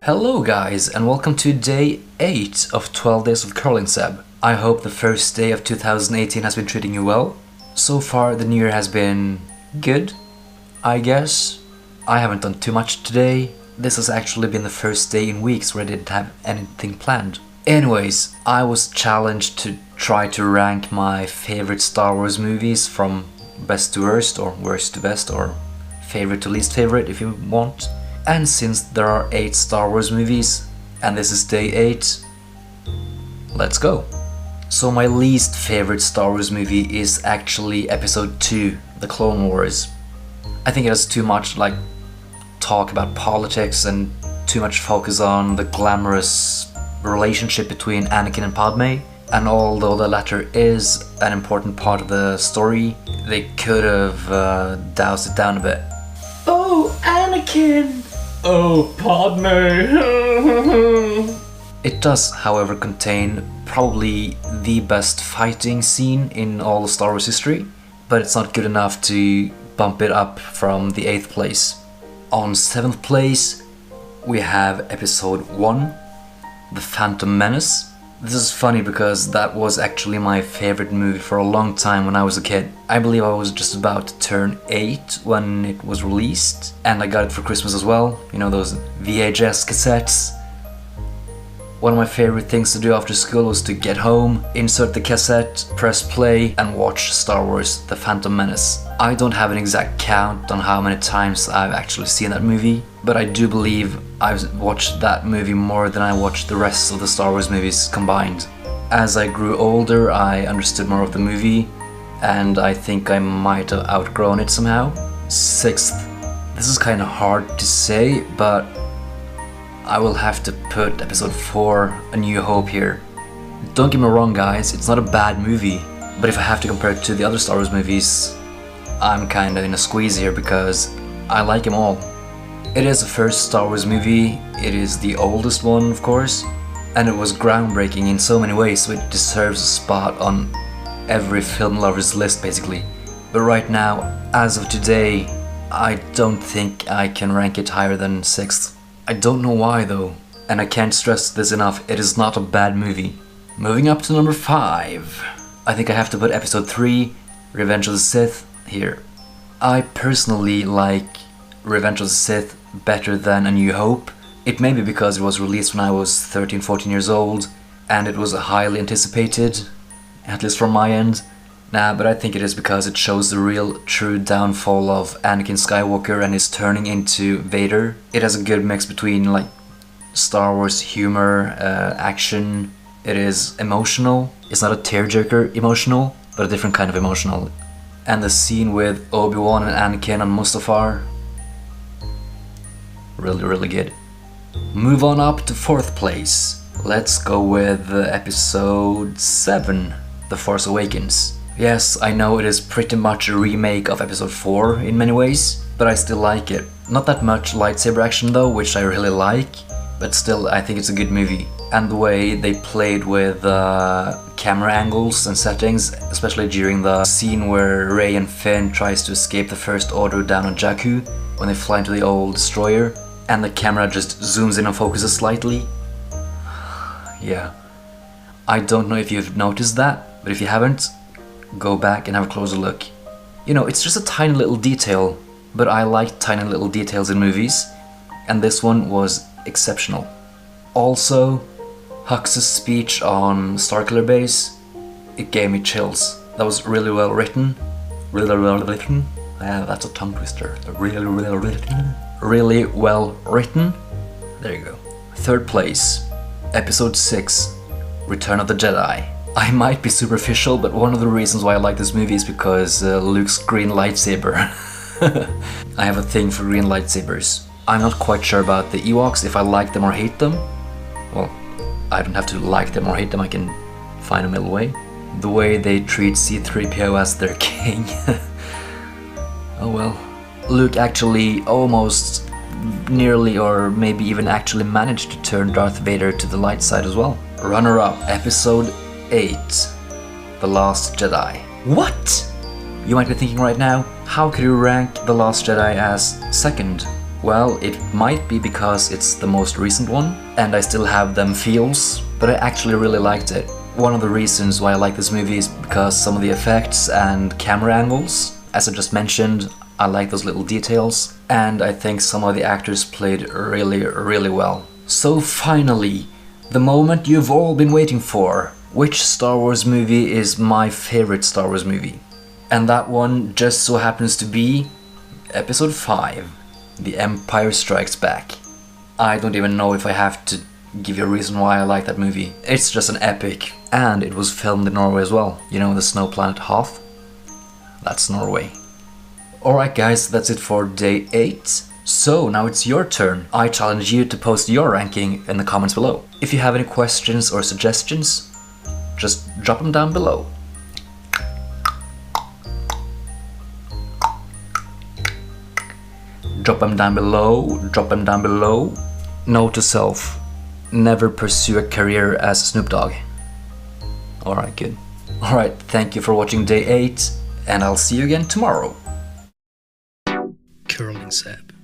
Hello guys, and welcome to day 8 of 12 days of Curlingseb. I hope the first day of 2018 has been treating you well. So far the new year has been good, I guess. I haven't done too much today. This has actually been the first day in weeks where I didn't have anything planned. Anyways, I was challenged to try to rank my favorite Star Wars movies from best to worst, or worst to best, or favorite to least favorite if you want. And since there are 8 Star Wars movies, and this is day 8, let's go. So my least favorite Star Wars movie is actually Episode 2, The Clone Wars. I think it has too much talk about politics and too much focus on the glamorous relationship between Anakin and Padme. And although the latter is an important part of the story, they could have doused it down a bit. Oh, Anakin! Oh, Padme! It does, however, contain probably the best fighting scene in all of Star Wars history, but it's not good enough to bump it up from the 8th place. On 7th place, we have Episode 1, The Phantom Menace. This is funny because that was actually my favorite movie for a long time when I was a kid. I believe I was just about to turn 8 when it was released, and I got it for Christmas as well. You know, those VHS cassettes. One of my favorite things to do after school was to get home, insert the cassette, press play, and watch Star Wars: The Phantom Menace. I don't have an exact count on how many times I've actually seen that movie, but I do believe I've watched that movie more than I watched the rest of the Star Wars movies combined. As I grew older, I understood more of the movie, and I think I might have outgrown it somehow. 6th. This is kinda hard to say, but I will have to put Episode 4, A New Hope here. Don't get me wrong guys, it's not a bad movie, but if I have to compare it to the other Star Wars movies, I'm kinda in a squeeze here because I like them all. It is the first Star Wars movie, it is the oldest one of course, and it was groundbreaking in so many ways, so it deserves a spot on every film lover's list basically. But right now, as of today, I don't think I can rank it higher than 6th. I don't know why though, and I can't stress this enough, it is not a bad movie. Moving up to number 5, I think I have to put Episode 3, Revenge of the Sith, here. I personally like Revenge of the Sith better than A New Hope. It may be because it was released when I was 13-14 years old, and it was highly anticipated, at least from my end. But I think it is because it shows the real true downfall of Anakin Skywalker and his turning into Vader. It has a good mix between Star Wars humor, action. It is emotional. It's not a tearjerker emotional, but a different kind of emotional. And the scene with Obi-Wan and Anakin on Mustafar, really good. Move on up to 4th place. Let's go with Episode 7, The Force Awakens. Yes, I know it is pretty much a remake of Episode 4 in many ways, but I still like it. Not that much lightsaber action though, which I really like, but still I think it's a good movie. And the way they played with camera angles and settings, especially during the scene where Rey and Finn tries to escape the First Order down on Jakku, when they fly into the old destroyer, and the camera just zooms in and focuses slightly. Yeah. I don't know if you've noticed that, but if you haven't, go back and have a closer look. You know, it's just a tiny little detail, but I like tiny little details in movies, and this one was exceptional. Also, Hux's speech on Starkiller Base, it gave me chills. That was really well written. Really well written. That's a tongue twister. Really well written. Really well written. There you go. 3rd place, Episode 6, Return of the Jedi. I might be superficial, but one of the reasons why I like this movie is because Luke's green lightsaber. I have a thing for green lightsabers. I'm not quite sure about the Ewoks, if I like them or hate them. Well, I don't have to like them or hate them, I can find a middle way. The way they treat C-3PO as their king. Oh well. Luke actually almost, nearly, or maybe even actually managed to turn Darth Vader to the light side as well. Runner-up, Episode 8, The Last Jedi. What? You might be thinking right now, how could you rank The Last Jedi as 2nd? Well, it might be because it's the most recent one, and I still have them feels, but I actually really liked it. One of the reasons why I like this movie is because some of the effects and camera angles, as I just mentioned, I like those little details, and I think some of the actors played really well. So finally, the moment you've all been waiting for. Which Star Wars movie is my favorite Star Wars movie? And that one just so happens to be Episode 5, The Empire Strikes Back. I don't even know if I have to give you a reason why I like that movie. It's just an epic, and it was filmed in Norway as well. You know, the snow planet Hoth? That's Norway. Alright guys, that's it for day 8. So now it's your turn. I challenge you to post your ranking in the comments below. If you have any questions or suggestions, just drop them down below. Drop them down below, drop them down below. Note to self, never pursue a career as Snoop Dogg. Alright, good. Alright, thank you for watching day 8, and I'll see you again tomorrow. Curlingseb.